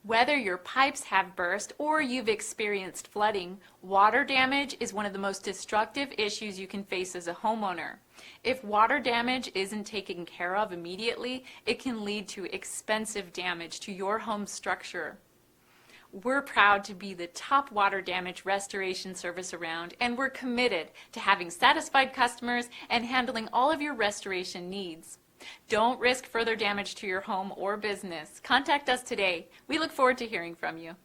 Whether your pipes have burst or you've experienced flooding, water damage is one of the most destructive issues you can face as a homeowner. If water damage isn't taken care of immediately, it can lead to expensive damage to your home structure. We're proud to be the top water damage restoration service around, and we're committed to having satisfied customers and handling all of your restoration needs. Don't risk further damage to your home or business. Contact us today. We look forward to hearing from you.